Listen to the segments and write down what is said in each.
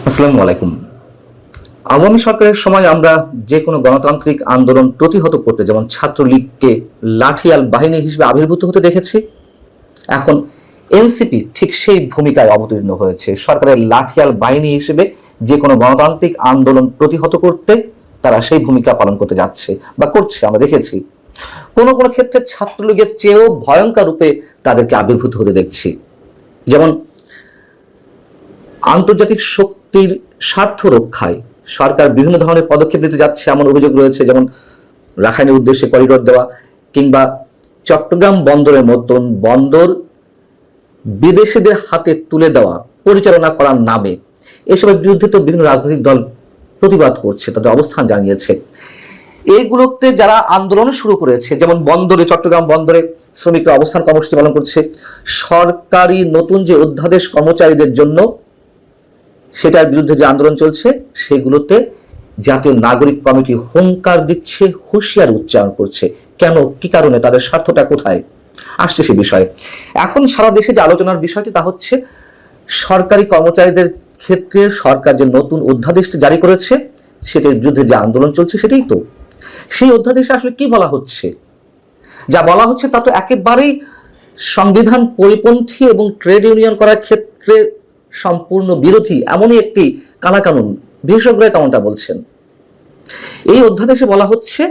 আসসালামু আলাইকুম। আওয়ামী সরকারের সময় আমরা যে কোনো গণতান্ত্রিক আন্দোলন প্রতিহত করতে যেমন ছাত্রলীগকে লাঠিয়াল বাহিনী হিসেবে আবির্ভূত হতে দেখেছি, এখন এনসিপি ঠিক সেই ভূমিকায় অবতীর্ণ হয়েছে। সরকারের লাঠিয়াল বাহিনী হিসেবে যে কোনো গণতান্ত্রিক আন্দোলন প্রতিহত করতে তারা সেই ভূমিকা পালন করতে যাচ্ছে বা করছে, আমরা দেখেছি। কোনো কোনো ক্ষেত্রে ছাত্রলীগের চেয়েও ভয়ঙ্কর রূপে তাদেরকে আবির্ভূত হতে দেখছি। যেমন আন্তর্জাতিক শক্তির স্বার্থ রক্ষায় সরকার বিভিন্ন ধরনের পদক্ষেপ নিতে যাচ্ছে এমন অভিযোগ রয়েছে, যেমন রাখাইনের উদ্দেশ্যে করিডোর দেওয়া কিংবা চট্টগ্রাম বন্দরের মতন বন্দর বিদেশিদের হাতে তুলে দেওয়া পরিচালনা করার নামে এসবের বিরুদ্ধে তো বিভিন্ন রাজনৈতিক দল প্রতিবাদ করছে, তাদের অবস্থান জানিয়েছে। এইগুলোতে যারা আন্দোলন শুরু করেছে, যেমন বন্দরে, চট্টগ্রাম বন্দরে শ্রমিকরা অবস্থান কর্মসূচি পালন করছে, সরকারি নতুন যে অধ্যাদেশ কর্মচারীদের জন্য সেটার বিরুদ্ধে যে আন্দোলন চলছে, সেগুলোতে জাতীয় নাগরিক কমিটি হুঙ্কার দিচ্ছে, হুঁশিয়ার উচ্চারণ করছে। কেন, কি কারণে, তাদের স্বার্থটা কোথায় আসছে সে বিষয়ে এখন সারা দেশে যে আলোচনার বিষয়টি তা হচ্ছে সরকারি কর্মচারীদের ক্ষেত্রে সরকার যে নতুন অধ্যাদেশটি জারি করেছে সেটার বিরুদ্ধে যে আন্দোলন চলছে। সেটাই তো সেই অধ্যাদেশে আসলে কি বলা হচ্ছে? যা বলা হচ্ছে তা তো একেবারেই সংবিধান পরিপন্থী এবং ট্রেড ইউনিয়ন করার ক্ষেত্রে সম্পূর্ণ বিরোধী, এমনই একটি কালাকানুন। বিশেষজ্ঞরা তেমনটা বলছেন। এই অধ্যাদেশে বলা হচ্ছে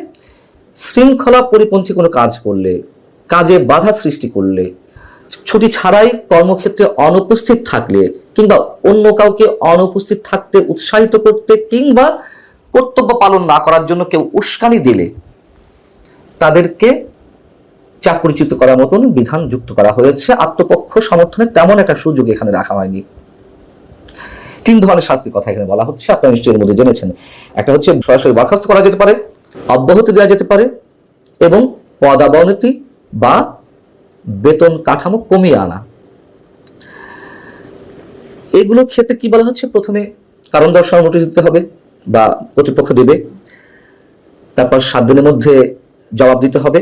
শৃঙ্খলা পরিপন্থী কোনো কাজ করলে, কাজে বাধা সৃষ্টি করলে, ছুটি ছাড়াই কর্মক্ষেত্রে অনুপস্থিত থাকলে কিংবা অন্য কাউকে অনুপস্থিত থাকতে উৎসাহিত করতে কিংবা কর্তব্য পালন না করার জন্য কেউ উস্কানি দিলে তাদেরকে চাকরিচ্যুত করার মতন বিধান যুক্ত করা হয়েছে। আত্মপক্ষ সমর্থনের তেমন একটা সুযোগ এখানে রাখা হয়নি। তিন ধরনের শাস্তির কথা এখানে বলা হচ্ছে, আপনারা নিশ্চয়ই এর মধ্যে জেনেছেন। একটা হচ্ছে সরাসরি বরখাস্ত করা যেতে পারে, অব্যাহতি দেওয়া যেতে পারে এবং পদাবনতি বা বেতন কাঠামো কমিয়ে আনা। এগুলোর ক্ষেত্রে কি বলা হচ্ছে? প্রথমে কারণ দর্শানোর নোটিশ দিতে হবে বা কর্তৃপক্ষ দেবে, তারপর 7 দিনের মধ্যে জবাব দিতে হবে,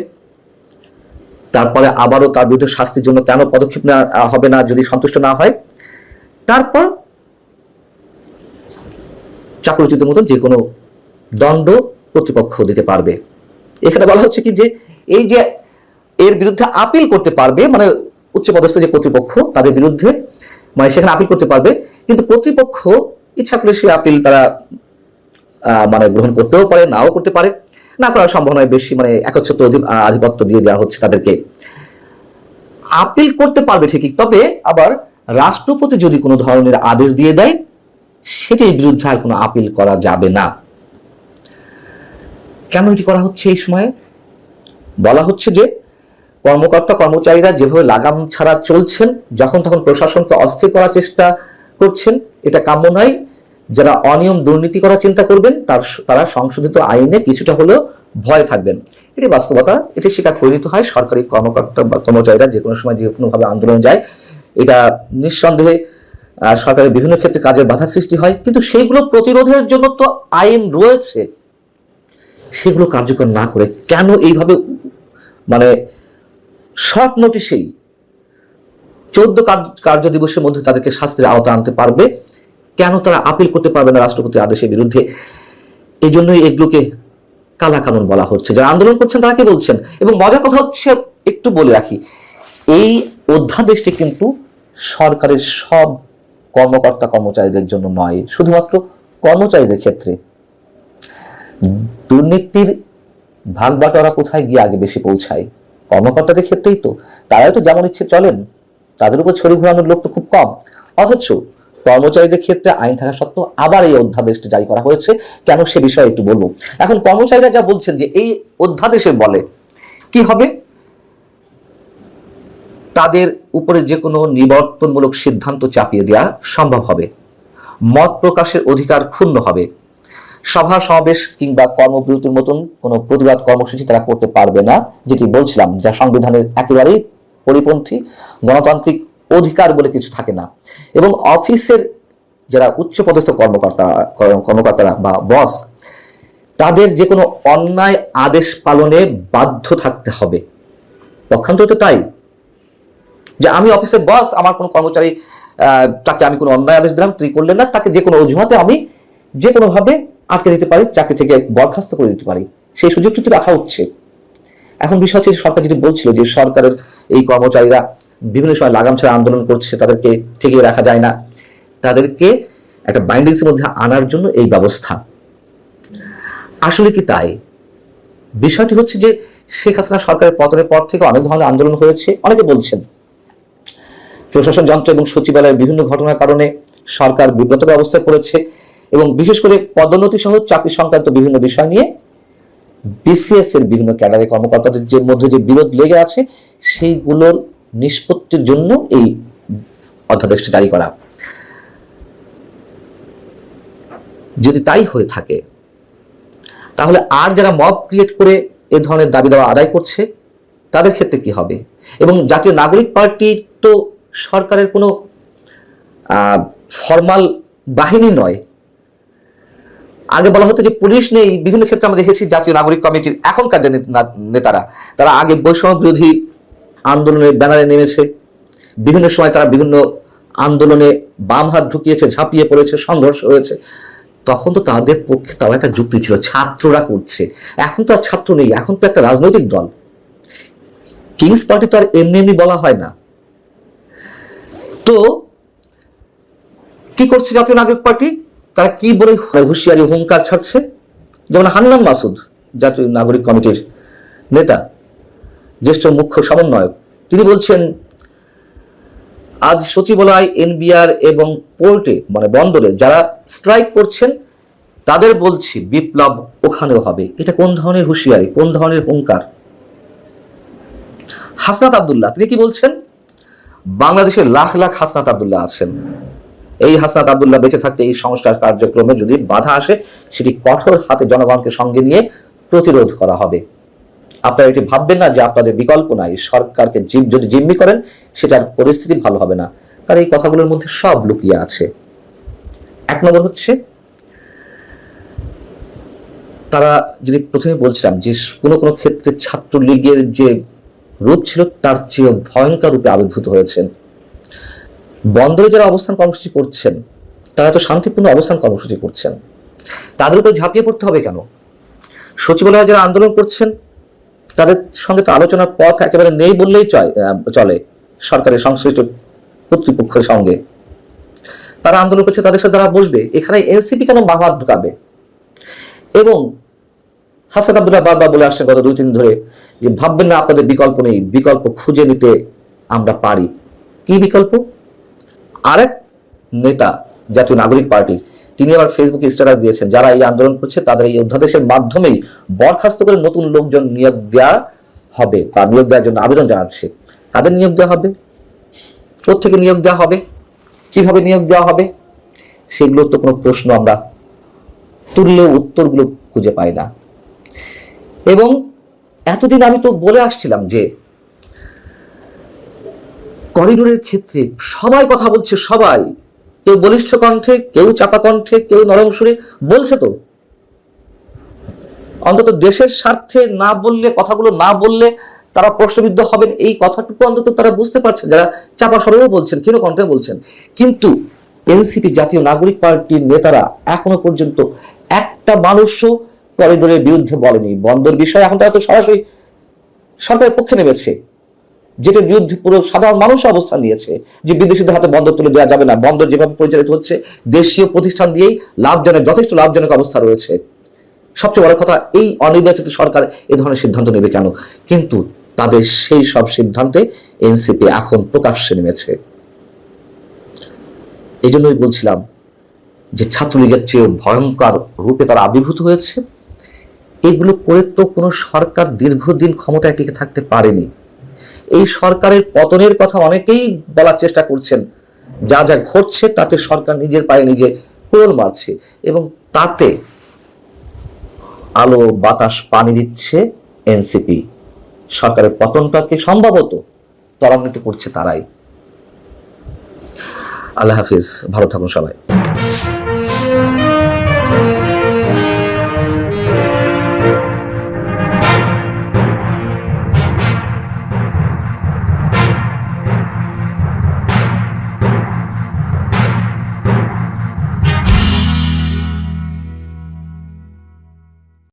তারপরে আবারও তার বিরুদ্ধে শাস্তির জন্য কেন পদক্ষেপ নেওয়া হবে না যদি সন্তুষ্ট না হয়, তারপর চাকরিচ্যুতের মতন যে কোনো দণ্ড কর্তৃপক্ষ দিতে পারবে। এখানে বলা হচ্ছে কি যে এই যে এর বিরুদ্ধে আপিল করতে পারবে, মানে উচ্চপদস্থ যে কর্তৃপক্ষ তাদের বিরুদ্ধে, মানে সেখানে আপিল করতে পারবে, কিন্তু কর্তৃপক্ষ ইচ্ছা করলে সেই আপিল তারা মানে গ্রহণ করতেও পারে, নাও করতে পারে। না করার সম্ভাবনা বেশি, মানে একচ্ছত্র আধিপত্য দিয়ে দেওয়া হচ্ছে তাদেরকে। আপিল করতে পারবে ঠিকই, তবে আবার রাষ্ট্রপতি যদি কোনো ধরনের আদেশ দিয়ে দেয় সেটির বিরুদ্ধে আর কোনো আপিল করা যাবে না। কেন এটি করা হচ্ছে? এই সময়ে বলা হচ্ছে যে কর্মকর্তা কর্মচারীরা যেভাবে লাগাম ছাড়া চলছেন, যখন তখন প্রশাসনকে অস্থির করার চেষ্টা করছেন, এটা কাম্য নয়। যারা অনিয়ম দুর্নীতি করার চিন্তা করবেন তারা সংশোধিত আইনে কিছুটা হলেও ভয় থাকবেন। এটি বাস্তবতা, এটি স্বীকার করে নিতে হয়। সরকারি কর্মকর্তা বা কর্মচারীরা যে কোনো সময় যে কোনোভাবে আন্দোলন যায়, এটা নিঃসন্দেহে সরকারের বিভিন্ন ক্ষেত্রে কাজের বাধা সৃষ্টি হয়, কিন্তু সেইগুলো প্রতিরোধের জন্য তো আইন রয়েছে। সেগুলো কার্যকর না করে কেন এইভাবে মানে শর্ট নোটিশেই 14 কার্য দিবসের মধ্যে তাদেরকে শাস্তির আওতায় আনতে পারবে, কেন তারা আপিল করতে পারবে না রাষ্ট্রপতির আদেশের বিরুদ্ধে? এই জন্যই এগুলোকে কালা কানুন বলা হচ্ছে। যারা আন্দোলন করছেন তারা কি বলছেন? এবং মজার কথা হচ্ছে, একটু বলে রাখি, এই অধ্যাদেশটি কিন্তু সরকারের সব কর্মকর্তা কর্মচারীদের জন্য নয়, শুধুমাত্র কর্মচারীদের ক্ষেত্রে। দুর্নীতির ভাগ বাটোয়ারা কোথায় গিয়ে আগে বেশি পৌঁছায়? কর্মকর্তাদের ক্ষেত্রেই তো। তারাই তো যেমন ইচ্ছে চলেন, তাদের উপর ছড়ি ঘোরানোর লোক তো খুব কম। অথচ কর্মচারীদের ক্ষেত্রে আইন থাকা সত্ত্বেও আবার এই অধ্যাদেশটি জারি করা হয়েছে। কেন সে বিষয়ে একটু বলবো। এখন কর্মচারীরা যা বলছেন যে এই অধ্যাদেশের বলে কি হবে, তাদের উপরে যে কোনো নিবর্তনমূলক সিদ্ধান্ত চাপিয়ে দেওয়া সম্ভব হবে, মত প্রকাশের অধিকার ক্ষুণ্ণ হবে, সভা সমাবেশ কিংবা কর্মবিরতির মতন কোনো প্রতিবাদ কর্মসূচি তারা করতে পারবে না, যেটি বলছিলাম, যা সংবিধানের একেবারেই পরিপন্থী। গণতান্ত্রিক অধিকার বলে কিছু থাকে না। এবং অফিসের যারা উচ্চপদস্থ কর্মকর্তারা বা বস, তাদের যে কোনো অন্যায় আদেশ পালনে বাধ্য থাকতে হবে। পক্ষান্তরে তো তাই, যে আমি অফিসের বস, আমার কোনো কর্মচারী তাকে আমি কোনো অন্যায় আদেশ দিলাম, তিনি করলেন না, তাকে যে কোনো অজুহাতে আমি যে কোনোভাবে আটকে দিতে পারি, চাকরি থেকে বরখাস্ত করে দিতে পারি, সেই সুযোগটি তো রাখা হচ্ছে। এখন বিষয় হচ্ছে সরকার যেটি বলছিল যে সরকারের এই কর্মচারীরা বিভিন্ন সময় লাগাম ছাড়া আন্দোলন করছে, তাদেরকে ঠেকিয়ে রাখা যায় না, তাদেরকে একটা বাইন্ডিংসের মধ্যে আনার জন্য এই ব্যবস্থা। আসলে কি তাই? বিষয়টি হচ্ছে যে শেখ হাসিনা সরকারের পতনের পর থেকে অনেক ধরনের আন্দোলন হয়েছে। অনেকে বলছেন প্রশাসন যন্ত্র এবং সচিবালয়ের বিভিন্ন ঘটনার কারণে সরকার বিব্রতকর অবস্থায় পড়েছে, এবং বিশেষ করে পদোন্নতি সহ চাকরি সংক্রান্ত বিভিন্ন বিষয় নিয়ে বিসিএস এর বিভিন্ন ক্যাডারের কর্মকর্তাদের যে মধ্যে যে বিরোধ লেগে আছে, সেইগুলোর নিষ্পত্তির জন্য এই অধ্যাদেশটি জারি করা। যদি তাই হয়ে থাকে, তাহলে আর যারা মব ক্রিয়েট করে এ ধরনের দাবি দাওয়া আদায় করছে তাদের ক্ষেত্রে কি হবে? এবং জাতীয় নাগরিক পার্টি তো সরকারের কোনো ফর্মাল বাহিনী নয়। আগে বলা হতো যে পুলিশ নেই, বিভিন্ন ক্ষেত্রে আমরা দেখেছি জাতীয় নাগরিক কমিটির এখনকার যে নেতারা, তারা আগে বৈষম্য বিরোধী আন্দোলনের ব্যানারে নেমেছে, বিভিন্ন সময় তারা বিভিন্ন আন্দোলনে বাম হাত ঢুকিয়েছে, ঝাঁপিয়ে পড়েছে, সংঘর্ষ হয়েছে। তখন তো তাদের পক্ষে তাও একটা যুক্তি ছিল, ছাত্ররা করছে। এখন তো আর ছাত্র নেই, এখন তো একটা রাজনৈতিক দল। কিংস পার্টি তো আর এমনি এমনি বলা হয় না। তো কি করছে জাতীয় নাগরিক পার্টি? তারা কি বলে হুঁশিয়ারি হুঙ্কার ছাড়ছে? যেমন হান্নান মাসুদ, জাতীয় নাগরিক কমিটির নেতা, জ্যেষ্ঠ মুখ্য সমন্বয়ক, তিনি বলছেন আজ সচিবালয়, এনবিআর এবং পোর্টে মানে বন্দরে যারা স্ট্রাইক করছেন তাদের বলছি বিপ্লব ওখানেও হবে। এটা কোন ধরনের হুঁশিয়ারি, কোন ধরনের হুঙ্কার? হাসনাত আব্দুল্লাহ তিনি কি বলছেন? বাংলাদেশের লাখ লাখ হাসনাত আব্দুল্লাহ আছেন। এই হাসনাত আব্দুল্লাহ বেঁচে থাকতে এই সংস্কার কার্যক্রমে যদি বাধা আসে, সেটি কঠোর হাতে জনগণকে সঙ্গে নিয়ে প্রতিরোধ করা হবে। আপনারা এটি ভাববেন না যে আপনাদের বিকল্প নাই, সরকারকে যদি জিম্মি করেন সেটার পরিস্থিতি ভালো হবে না। তার এই কথাগুলোর মধ্যে সব লুকিয়ে আছে। এক নম্বর হচ্ছে, তারা যদি প্রথমে বলছিলাম যে কোনো কোনো ক্ষেত্রে ছাত্রলীগের যে রূপ ছিল তার চেয়ে ভয়ঙ্কর রূপে আবির্ভূত হয়েছেন। বন্দরে যারা অবস্থান কর্মসূচি করছেন তারা তো শান্তিপূর্ণ অবস্থান কর্মসূচি করছেন, তাদের উপরে ঝাঁপিয়ে পড়তে হবে কেন? সচিবালয়ে যারা আন্দোলন করছেন তাদের সঙ্গে তো আলোচনার পথ একেবারে নেই বললেই চলে। সরকারের সংশ্লিষ্ট কর্তৃপক্ষের সঙ্গে তারা আন্দোলন করছে, তাদের সাথে তারা বসবে। এখানে এনসিপি কেন বাহাত ঢুকাবে? এবং হাসান আব্দুল্লাহ বারবার বলে আসছেন গত 2-3 ধরে যে ভাববেন না আপনাদের বিকল্প নেই, বিকল্প খুঁজে নিতে আমরা পারি। কি বিকল্প? আরেক নেতা জাতীয় নাগরিক পার্টির, তিনি আবার ফেসবুকে স্ট্যাটাস দিয়েছেন যারা এই আন্দোলন করছে তাদের এই অধ্যাদেশের মাধ্যমেই বরখাস্ত করে নতুন লোকজন নিয়োগ দেওয়া হবে বা নিয়োগ দেওয়ার জন্য আবেদন জানাচ্ছে। কাদের নিয়োগ দেওয়া হবে? কোত্থেকে নিয়োগ দেওয়া হবে? কিভাবে নিয়োগ দেওয়া হবে? সেগুলোর তো কোনো প্রশ্ন আমরা তুললেও উত্তরগুলো খুঁজে পাই না। এবং এতদিন আমি তো বলে আসছিলাম যে করিডোরের ক্ষেত্রে সবাই কথা বলছে, সবাই, কেউ বলিষ্ঠ কণ্ঠে, কেউ চাপা কণ্ঠে, কেউ নরম সুরে বলছে। তো অন্তত দেশের স্বার্থে না বললে, কথাগুলো না বললে তারা প্রশ্নবিদ্ধ হবেন, এই কথাটুকু অন্তত তারা বুঝতে পারছেন, যারা চাপা স্বরেও বলছেন, ক্ষীণ কণ্ঠে বলছেন। কিন্তু এনসিপি জাতীয় নাগরিক পার্টির নেতারা এখনো পর্যন্ত একটা মানুষও করিডোরের বিরুদ্ধে বলেনি। বন্দর বিষয়ে এখন তারা তো সরাসরি সরকারের পক্ষে নেমেছে, যেটার বিরুদ্ধে পুরো সাধারণ মানুষ অবস্থান নিয়েছে যে বিদেশিদের হাতে বন্দর তুলে দেওয়া যাবে না। বন্দর যেভাবে পরিচালিত হচ্ছে দেশীয় প্রতিষ্ঠান দিয়েই লাভজনক, যথেষ্ট লাভজনক অবস্থা রয়েছে। সবচেয়ে বড় কথা, এই অনির্বাচিত সরকার এ ধরনের সিদ্ধান্ত নেবে কেন? কিন্তু তাদের সেই সব সিদ্ধান্তে এনসিপি এখন প্রকাশ্যে নেমেছে। এই জন্যই বলছিলাম যে ছাত্রলীগের চেয়ে ভয়ঙ্কর রূপে তারা আবির্ভূত হয়েছে। এগুলো করে তো কোনো সরকার দীর্ঘদিন ক্ষমতায় টিকে থাকতে পারেনি। এই সরকারের পতনের কথা অনেকেই বলার চেষ্টা করছেন। যা যা ঘটছে তাতে সরকার নিজের পায়ে নিজে কোড়ল মারছে, এবং তাতে আলো বাতাস পানি দিচ্ছে এনসিপি। সরকারের পতনটাকে সম্ভবত ত্বরান্বিত করছে তারাই। আল্লাহ হাফিজ, ভালো থাকুন সবাই।